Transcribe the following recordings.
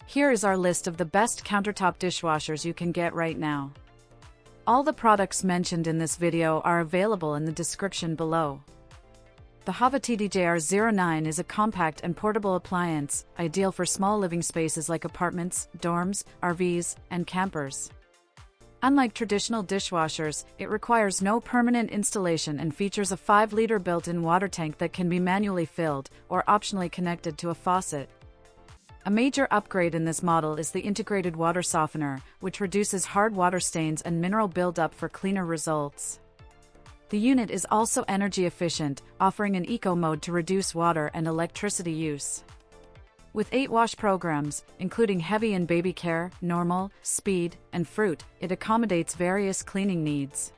Here is our list of the best countertop dishwashers you can get right now. All the products mentioned in this video are available in the description below. The Hava R09 is a compact and portable appliance, ideal for small living spaces like apartments, dorms, RVs, and campers. Unlike traditional dishwashers, it requires no permanent installation and features a 5-liter built-in water tank that can be manually filled or optionally connected to a faucet. A major upgrade in this model is the integrated water softener, which reduces hard water stains and mineral buildup for cleaner results. The unit is also energy efficient, offering an eco mode to reduce water and electricity use. With 8 wash programs, including heavy and baby care, normal, speed, and fruit, it accommodates various cleaning needs.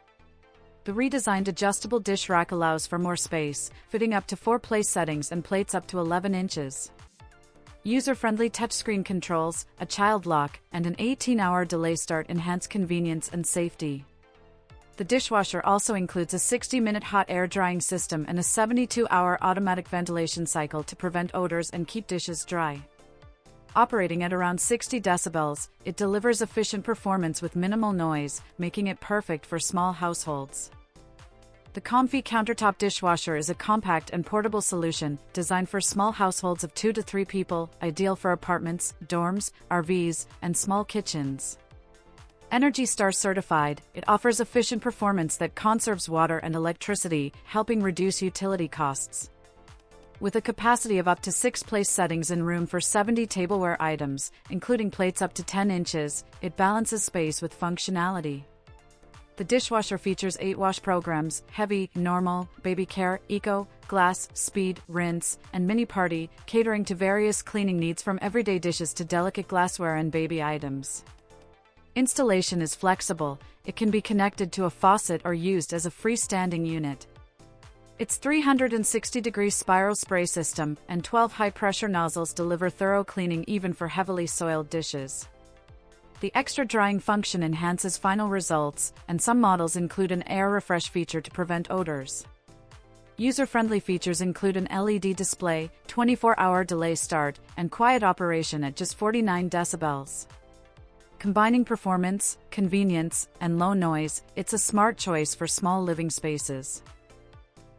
The redesigned adjustable dish rack allows for more space, fitting up to 4 place settings and plates up to 11 inches. User-friendly touchscreen controls, a child lock, and an 18-hour delay start enhance convenience and safety. The dishwasher also includes a 60-minute hot air drying system and a 72-hour automatic ventilation cycle to prevent odors and keep dishes dry. Operating at around 60 decibels, it delivers efficient performance with minimal noise, making it perfect for small households. The Comfee Countertop Dishwasher is a compact and portable solution designed for small households of 2 to 3 people, ideal for apartments, dorms, RVs, and small kitchens. Energy Star certified, it offers efficient performance that conserves water and electricity, helping reduce utility costs. With a capacity of up to 6 place settings and room for 70 tableware items, including plates up to 10 inches, it balances space with functionality. The dishwasher features 8 wash programs: heavy, normal, baby care, eco, glass, speed, rinse, and mini party, catering to various cleaning needs from everyday dishes to delicate glassware and baby items. Installation is flexible, it can be connected to a faucet or used as a freestanding unit. Its 360-degree spiral spray system and 12 high-pressure nozzles deliver thorough cleaning even for heavily soiled dishes. The extra drying function enhances final results, and some models include an air refresh feature to prevent odors. User-friendly features include an LED display, 24-hour delay start, and quiet operation at just 49 decibels. Combining performance, convenience, and low noise, it's a smart choice for small living spaces.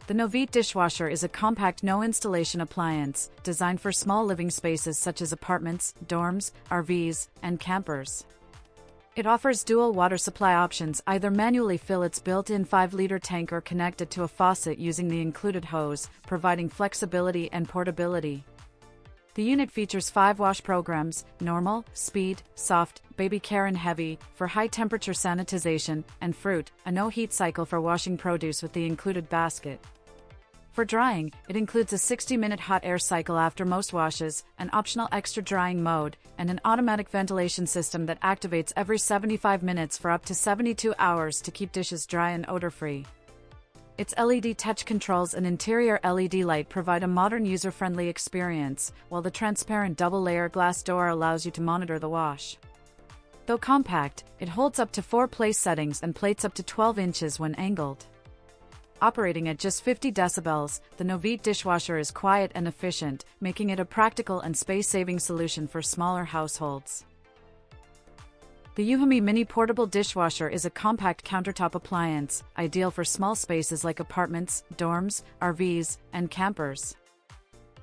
The Novete dishwasher is a compact no-installation appliance, designed for small living spaces such as apartments, dorms, RVs, and campers. It offers dual water supply options: either manually fill its built-in 5-liter tank or connect it to a faucet using the included hose, providing flexibility and portability. The unit features 5 wash programs: normal, speed, soft, baby care and heavy, for high-temperature sanitization, and fruit, a no-heat cycle for washing produce with the included basket. For drying, it includes a 60-minute hot air cycle after most washes, an optional extra drying mode, and an automatic ventilation system that activates every 75 minutes for up to 72 hours to keep dishes dry and odor-free. Its LED touch controls and interior LED light provide a modern user-friendly experience, while the transparent double-layer glass door allows you to monitor the wash. Though compact, it holds up to 4 place settings and plates up to 12 inches when angled. Operating at just 50 decibels, the Novete dishwasher is quiet and efficient, making it a practical and space-saving solution for smaller households. The Euhomy Mini Portable Dishwasher is a compact countertop appliance, ideal for small spaces like apartments, dorms, RVs, and campers.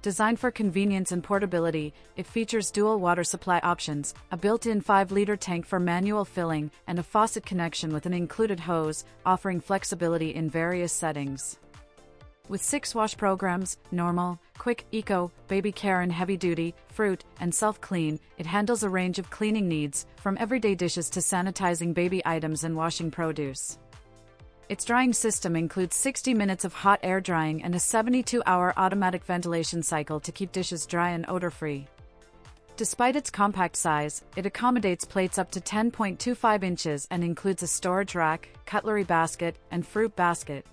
Designed for convenience and portability, it features dual water supply options, a built-in 5-liter tank for manual filling, and a faucet connection with an included hose, offering flexibility in various settings. With 6 wash programs: normal, quick, eco, baby care and heavy-duty, fruit, and self-clean, it handles a range of cleaning needs, from everyday dishes to sanitizing baby items and washing produce. Its drying system includes 60 minutes of hot air drying and a 72-hour automatic ventilation cycle to keep dishes dry and odor-free. Despite its compact size, it accommodates plates up to 10.25 inches and includes a storage rack, cutlery basket, and fruit basket.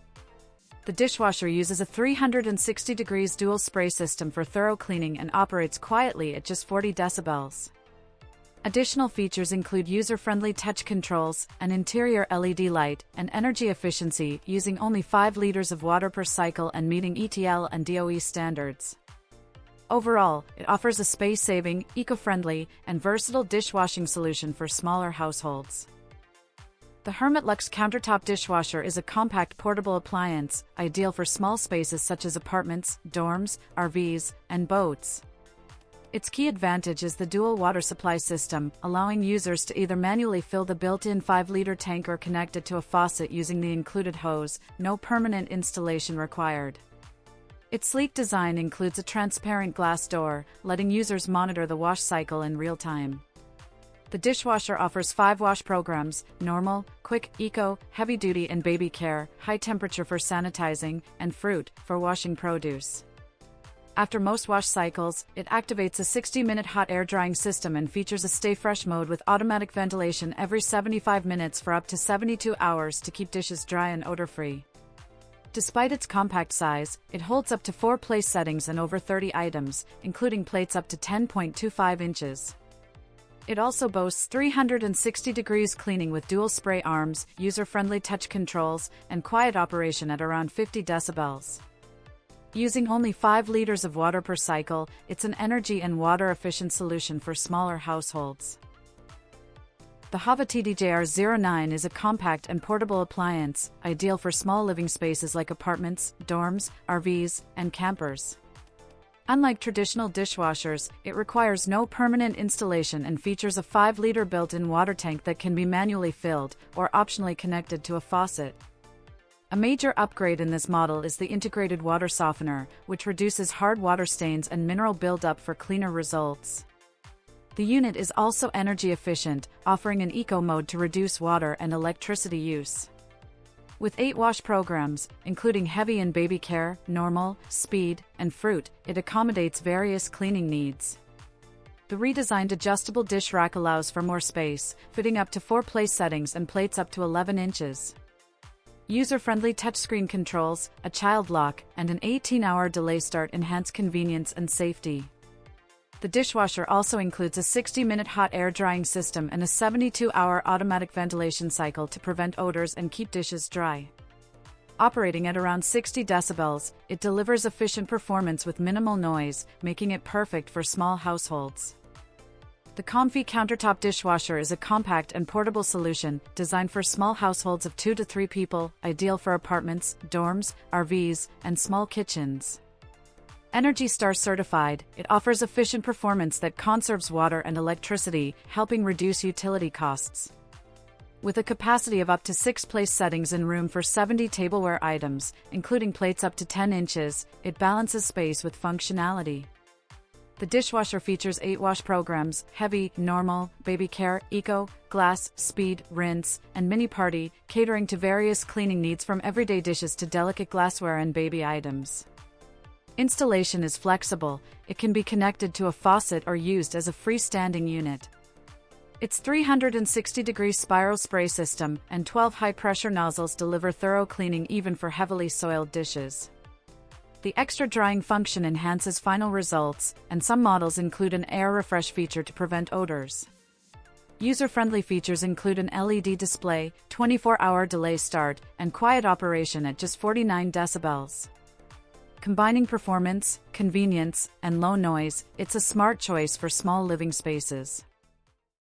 The dishwasher uses a 360 degrees dual spray system for thorough cleaning and operates quietly at just 40 decibels. Additional features include user-friendly touch controls, an interior LED light, and energy efficiency, using only 5 liters of water per cycle and meeting ETL and DOE standards. Overall, it offers a space-saving, eco-friendly, and versatile dishwashing solution for smaller households. The Hermitlux Countertop Dishwasher is a compact portable appliance, ideal for small spaces such as apartments, dorms, RVs, and boats. Its key advantage is the dual water supply system, allowing users to either manually fill the built-in 5-liter tank or connect it to a faucet using the included hose, no permanent installation required. Its sleek design includes a transparent glass door, letting users monitor the wash cycle in real time. The dishwasher offers 5 wash programs: normal, quick, eco, heavy duty and baby care, high temperature for sanitizing, and fruit, for washing produce. After most wash cycles, it activates a 60-minute hot air drying system and features a stay fresh mode with automatic ventilation every 75 minutes for up to 72 hours to keep dishes dry and odor-free. Despite its compact size, it holds up to 4 place settings and over 30 items, including plates up to 10.25 inches. It also boasts 360 degrees cleaning with dual spray arms, user-friendly touch controls, and quiet operation at around 50 decibels. Using only 5 liters of water per cycle, it's an energy and water-efficient solution for smaller households. The Hava R09 is a compact and portable appliance, ideal for small living spaces like apartments, dorms, RVs, and campers. Unlike traditional dishwashers, it requires no permanent installation and features a 5-liter built-in water tank that can be manually filled or optionally connected to a faucet. A major upgrade in this model is the integrated water softener, which reduces hard water stains and mineral buildup for cleaner results. The unit is also energy efficient, offering an eco mode to reduce water and electricity use. With 8 wash programs, including heavy and baby care, normal, speed, and fruit, it accommodates various cleaning needs. The redesigned adjustable dish rack allows for more space, fitting up to 4 place settings and plates up to 11 inches. User-friendly touchscreen controls, a child lock, and an 18-hour delay start enhance convenience and safety. The dishwasher also includes a 60-minute hot air drying system and a 72-hour automatic ventilation cycle to prevent odors and keep dishes dry. Operating at around 60 decibels, it delivers efficient performance with minimal noise, making it perfect for small households. The Comfee Countertop Dishwasher is a compact and portable solution designed for small households of 2 to 3 people, ideal for apartments, dorms, RVs, and small kitchens. Energy Star certified, it offers efficient performance that conserves water and electricity, helping reduce utility costs. With a capacity of up to 6 place settings and room for 70 tableware items, including plates up to 10 inches, it balances space with functionality. The dishwasher features 8 wash programs: heavy, normal, baby care, eco, glass, speed, rinse, and mini party, catering to various cleaning needs from everyday dishes to delicate glassware and baby items. Installation is flexible. It can be connected to a faucet or used as a freestanding unit. Its 360-degree spiral spray system and 12 high-pressure nozzles deliver thorough cleaning even for heavily soiled dishes. The extra drying function enhances final results, and some models include an air refresh feature to prevent odors. User-friendly features include an LED display, 24-hour delay start, and quiet operation at just 49 decibels. Combining performance, convenience, and low noise, it's a smart choice for small living spaces.